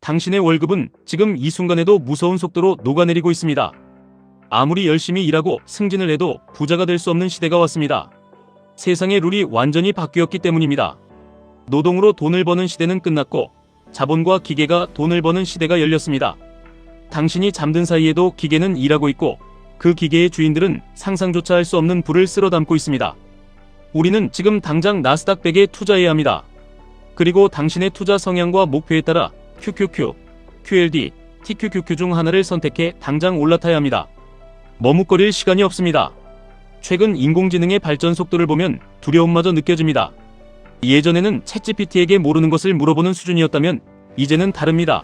당신의 월급은 지금 이 순간에도 무서운 속도로 녹아내리고 있습니다. 아무리 열심히 일하고 승진을 해도 부자가 될 수 없는 시대가 왔습니다. 세상의 룰이 완전히 바뀌었기 때문입니다. 노동으로 돈을 버는 시대는 끝났고 자본과 기계가 돈을 버는 시대가 열렸습니다. 당신이 잠든 사이에도 기계는 일하고 있고 그 기계의 주인들은 상상조차 할 수 없는 부를 쓸어 담고 있습니다. 우리는 지금 당장 나스닥 100에 투자해야 합니다. 그리고 당신의 투자 성향과 목표에 따라 QQQ, QLD, TQQQ 중 하나를 선택해 당장 올라타야 합니다. 머뭇거릴 시간이 없습니다. 최근 인공지능의 발전 속도를 보면 두려움마저 느껴집니다. 예전에는 챗GPT에게 모르는 것을 물어보는 수준이었다면 이제는 다릅니다.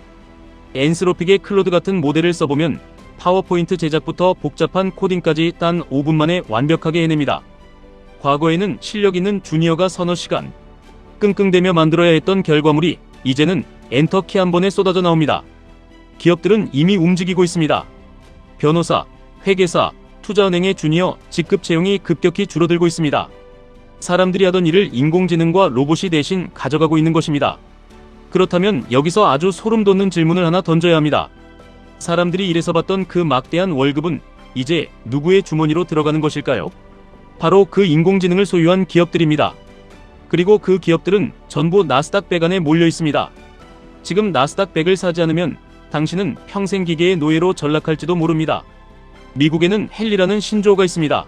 엔스로픽의 클로드 같은 모델을 써보면 파워포인트 제작부터 복잡한 코딩까지 단 5분 만에 완벽하게 해냅니다. 과거에는 실력 있는 주니어가 서너 시간 끙끙대며 만들어야 했던 결과물이 이제는 엔터키 한 번에 쏟아져 나옵니다. 기업들은 이미 움직이고 있습니다. 변호사, 회계사, 투자은행의 주니어 직급 채용이 급격히 줄어들고 있습니다. 사람들이 하던 일을 인공지능과 로봇이 대신 가져가고 있는 것입니다. 그렇다면 여기서 아주 소름 돋는 질문을 하나 던져야 합니다. 사람들이 일해서 받던 그 막대한 월급은 이제 누구의 주머니로 들어가는 것일까요? 바로 그 인공지능을 소유한 기업들입니다. 그리고 그 기업들은 전부 나스닥 100 안에 몰려 있습니다. 지금 나스닥 100을 사지 않으면 당신은 평생 기계의 노예로 전락할지도 모릅니다. 미국에는 헨리라는 신조어가 있습니다.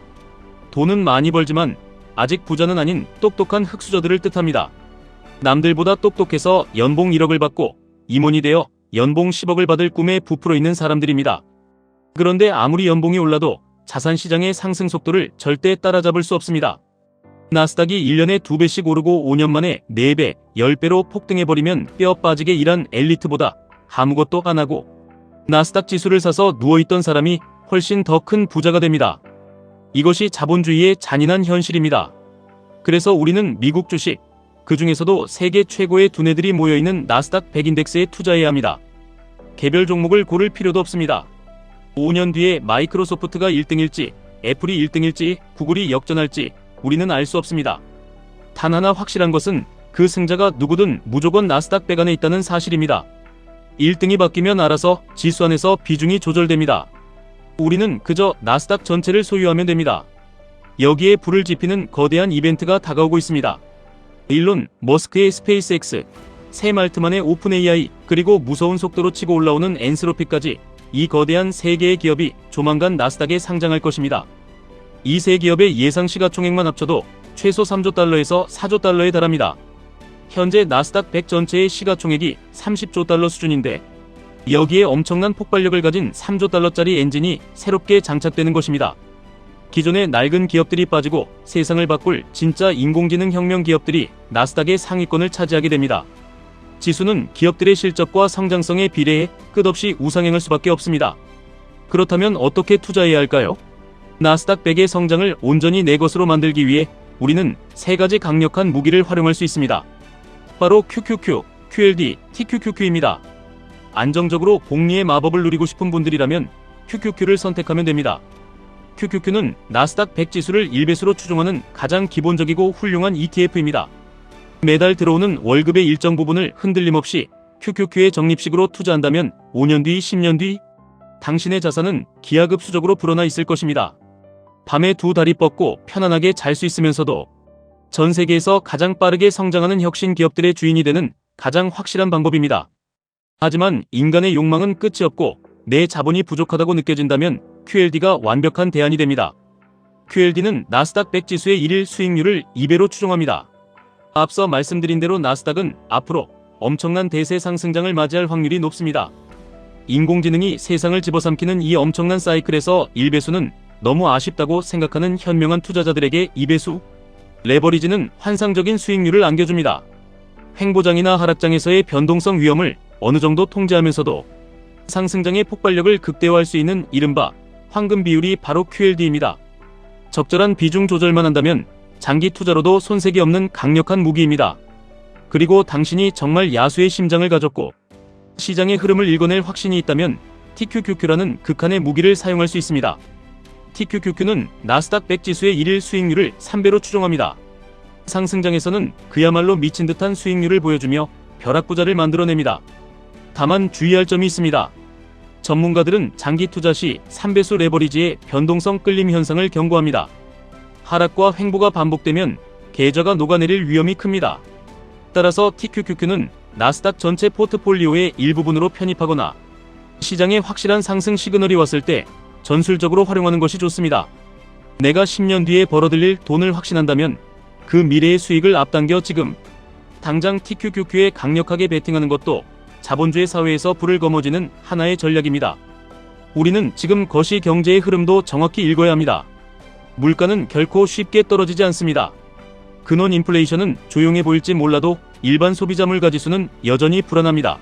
돈은 많이 벌지만 아직 부자는 아닌 똑똑한 흙수저들을 뜻합니다. 남들보다 똑똑해서 연봉 1억을 받고 임원이 되어 연봉 10억을 받을 꿈에 부풀어 있는 사람들입니다. 그런데 아무리 연봉이 올라도 자산시장의 상승 속도를 절대 따라잡을 수 없습니다. 나스닥이 1년에 2배씩 오르고 5년 만에 4배, 10배로 폭등해버리면 뼈 빠지게 일한 엘리트보다 아무것도 안 하고 나스닥 지수를 사서 누워있던 사람이 훨씬 더 큰 부자가 됩니다. 이것이 자본주의의 잔인한 현실입니다. 그래서 우리는 미국 주식, 그 중에서도 세계 최고의 두뇌들이 모여있는 나스닥 100 인덱스에 투자해야 합니다. 개별 종목을 고를 필요도 없습니다. 5년 뒤에 마이크로소프트가 1등일지, 애플이 1등일지, 구글이 역전할지 우리는 알 수 없습니다. 단 하나 확실한 것은 그 승자가 누구든 무조건 나스닥 100 안에 있다는 사실입니다. 1등이 바뀌면 알아서 지수 안에서 비중이 조절됩니다. 우리는 그저 나스닥 전체를 소유하면 됩니다. 여기에 불을 지피는 거대한 이벤트가 다가오고 있습니다. 일론 머스크의 스페이스X, 샘 알트만의 오픈 AI, 그리고 무서운 속도로 치고 올라오는 엔스로피까지 이 거대한 세 개의 기업이 조만간 나스닥에 상장할 것입니다. 이 세 기업의 예상 시가총액만 합쳐도 최소 3조 달러에서 4조 달러에 달합니다. 현재 나스닥 100 전체의 시가총액이 30조 달러 수준인데 여기에 엄청난 폭발력을 가진 3조 달러짜리 엔진이 새롭게 장착되는 것입니다. 기존의 낡은 기업들이 빠지고 세상을 바꿀 진짜 인공지능 혁명 기업들이 나스닥의 상위권을 차지하게 됩니다. 지수는 기업들의 실적과 성장성에 비례해 끝없이 우상향할 수밖에 없습니다. 그렇다면 어떻게 투자해야 할까요? 나스닥 100의 성장을 온전히 내 것으로 만들기 위해 우리는 세 가지 강력한 무기를 활용할 수 있습니다. 바로 QQQ, QLD, TQQQ입니다. 안정적으로 복리의 마법을 누리고 싶은 분들이라면 QQQ를 선택하면 됩니다. QQQ는 나스닥 100 지수를 1배수로 추종하는 가장 기본적이고 훌륭한 ETF입니다. 매달 들어오는 월급의 일정 부분을 흔들림 없이 QQQ의 적립식으로 투자한다면 5년 뒤, 10년 뒤 당신의 자산은 기하급수적으로 불어나 있을 것입니다. 밤에 두 다리 뻗고 편안하게 잘 수 있으면서도 전 세계에서 가장 빠르게 성장하는 혁신 기업들의 주인이 되는 가장 확실한 방법입니다. 하지만 인간의 욕망은 끝이 없고 내 자본이 부족하다고 느껴진다면 QLD가 완벽한 대안이 됩니다. QLD는 나스닥 100 지수의 1일 수익률을 2배로 추종합니다. 앞서 말씀드린 대로 나스닥은 앞으로 엄청난 대세 상승장을 맞이할 확률이 높습니다. 인공지능이 세상을 집어삼키는 이 엄청난 사이클에서 1배수는 너무 아쉽다고 생각하는 현명한 투자자들에게 2배수, 레버리지는 환상적인 수익률을 안겨줍니다. 횡보장이나 하락장에서의 변동성 위험을 어느 정도 통제하면서도 상승장의 폭발력을 극대화할 수 있는 이른바 황금 비율이 바로 QLD입니다. 적절한 비중 조절만 한다면 장기 투자로도 손색이 없는 강력한 무기입니다. 그리고 당신이 정말 야수의 심장을 가졌고 시장의 흐름을 읽어낼 확신이 있다면 TQQQ라는 극한의 무기를 사용할 수 있습니다. TQQQ는 나스닥 100 지수의 1일 수익률을 3배로 추종합니다. 상승장에서는 그야말로 미친 듯한 수익률을 보여주며 벼락부자를 만들어냅니다. 다만 주의할 점이 있습니다. 전문가들은 장기 투자 시 3배수 레버리지의 변동성 끌림 현상을 경고합니다. 하락과 횡보가 반복되면 계좌가 녹아내릴 위험이 큽니다. 따라서 TQQQ는 나스닥 전체 포트폴리오의 일부분으로 편입하거나 시장에 확실한 상승 시그널이 왔을 때 전술적으로 활용하는 것이 좋습니다. 내가 10년 뒤에 벌어들일 돈을 확신한다면 그 미래의 수익을 앞당겨 지금 당장 TQQQ에 강력하게 베팅하는 것도 자본주의 사회에서 불을 거머쥐는 하나의 전략입니다. 우리는 지금 거시 경제의 흐름도 정확히 읽어야 합니다. 물가는 결코 쉽게 떨어지지 않습니다. 근원 인플레이션은 조용해 보일지 몰라도 일반 소비자 물가 지수는 여전히 불안합니다.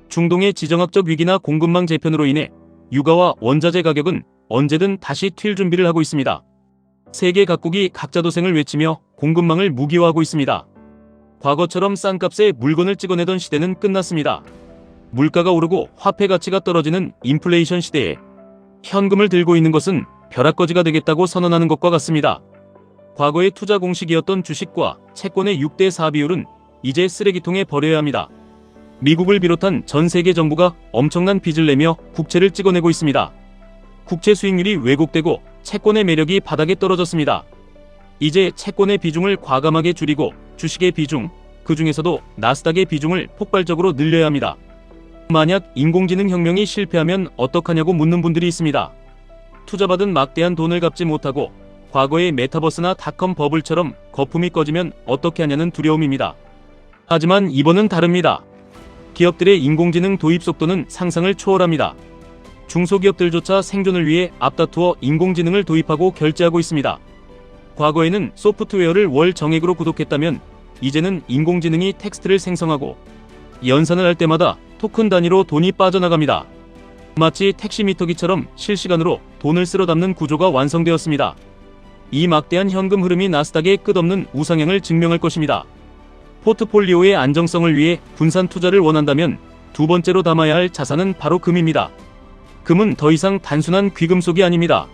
중동의 지정학적 위기나 공급망 재편으로 인해 유가와 원자재 가격은 언제든 다시 튈 준비를 하고 있습니다. 세계 각국이 각자 도생을 외치며 공급망을 무기화하고 있습니다. 과거처럼 싼 값에 물건을 찍어내던 시대는 끝났습니다. 물가가 오르고 화폐 가치가 떨어지는 인플레이션 시대에 현금을 들고 있는 것은 벼락거지가 되겠다고 선언하는 것과 같습니다. 과거의 투자 공식이었던 주식과 채권의 6대4 비율은 이제 쓰레기통에 버려야 합니다. 미국을 비롯한 전 세계 정부가 엄청난 빚을 내며 국채를 찍어내고 있습니다. 국채 수익률이 왜곡되고 채권의 매력이 바닥에 떨어졌습니다. 이제 채권의 비중을 과감하게 줄이고 주식의 비중, 그 중에서도 나스닥의 비중을 폭발적으로 늘려야 합니다. 만약 인공지능 혁명이 실패하면 어떡하냐고 묻는 분들이 있습니다. 투자받은 막대한 돈을 갚지 못하고 과거의 메타버스나 닷컴 버블처럼 거품이 꺼지면 어떻게 하냐는 두려움입니다. 하지만 이번은 다릅니다. 기업들의 인공지능 도입 속도는 상상을 초월합니다. 중소기업들조차 생존을 위해 앞다투어 인공지능을 도입하고 결제하고 있습니다. 과거에는 소프트웨어를 월 정액으로 구독했다면 이제는 인공지능이 텍스트를 생성하고 연산을 할 때마다 토큰 단위로 돈이 빠져나갑니다. 마치 택시미터기처럼 실시간으로 돈을 쓸어 담는 구조가 완성되었습니다. 이 막대한 현금 흐름이 나스닥의 끝없는 우상향을 증명할 것입니다. 포트폴리오의 안정성을 위해 분산 투자를 원한다면 두 번째로 담아야 할 자산은 바로 금입니다. 금은 더 이상 단순한 귀금속이 아닙니다.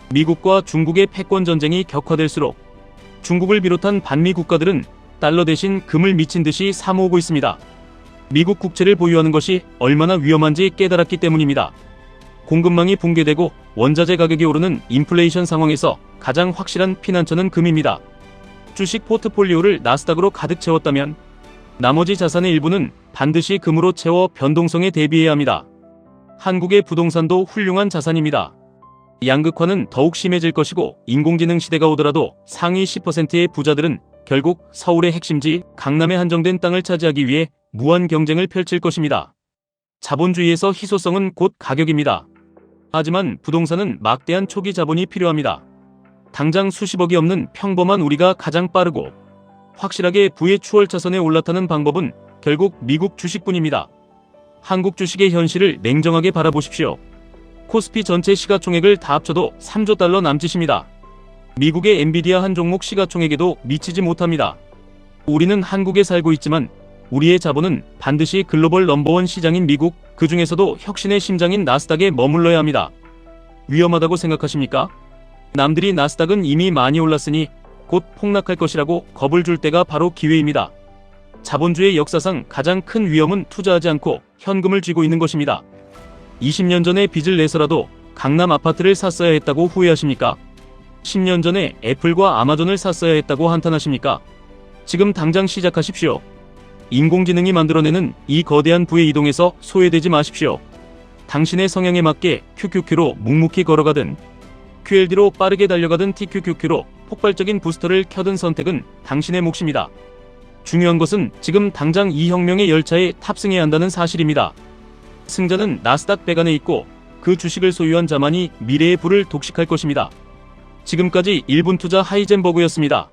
미국과 중국의 패권 전쟁이 격화될수록 중국을 비롯한 반미 국가들은 달러 대신 금을 미친 듯이 사모으고 있습니다. 미국 국채를 보유하는 것이 얼마나 위험한지 깨달았기 때문입니다. 공급망이 붕괴되고 원자재 가격이 오르는 인플레이션 상황에서 가장 확실한 피난처는 금입니다. 주식 포트폴리오를 나스닥으로 가득 채웠다면 나머지 자산의 일부는 반드시 금으로 채워 변동성에 대비해야 합니다. 한국의 부동산도 훌륭한 자산입니다. 양극화는 더욱 심해질 것이고 인공지능 시대가 오더라도 상위 10%의 부자들은 결국 서울의 핵심지 강남에 한정된 땅을 차지하기 위해 무한 경쟁을 펼칠 것입니다. 자본주의에서 희소성은 곧 가격입니다. 하지만 부동산은 막대한 초기 자본이 필요합니다. 당장 수십억이 없는 평범한 우리가 가장 빠르고 확실하게 부의 추월차선에 올라타는 방법은 결국 미국 주식뿐입니다. 한국 주식의 현실을 냉정하게 바라보십시오. 코스피 전체 시가총액을 다 합쳐도 3조 달러 남짓입니다. 미국의 엔비디아 한 종목 시가총액에도 미치지 못합니다. 우리는 한국에 살고 있지만 우리의 자본은 반드시 글로벌 넘버원 시장인 미국, 그 중에서도 혁신의 심장인 나스닥에 머물러야 합니다. 위험하다고 생각하십니까? 남들이 나스닥은 이미 많이 올랐으니 곧 폭락할 것이라고 겁을 줄 때가 바로 기회입니다. 자본주의 역사상 가장 큰 위험은 투자하지 않고 현금을 쥐고 있는 것입니다. 20년 전에 빚을 내서라도 강남 아파트를 샀어야 했다고 후회하십니까? 10년 전에 애플과 아마존을 샀어야 했다고 한탄하십니까? 지금 당장 시작하십시오. 인공지능이 만들어내는 이 거대한 부의 이동에서 소외되지 마십시오. 당신의 성향에 맞게 QQQ로 묵묵히 걸어가든 QLD로 빠르게 달려가든 TQQQ로 폭발적인 부스터를 켜든 선택은 당신의 몫입니다. 중요한 것은 지금 당장 이 혁명의 열차에 탑승해야 한다는 사실입니다. 승자는 나스닥 100 안에 있고 그 주식을 소유한 자만이 미래의 부를 독식할 것입니다. 지금까지 1분 투자 하이젠버그였습니다.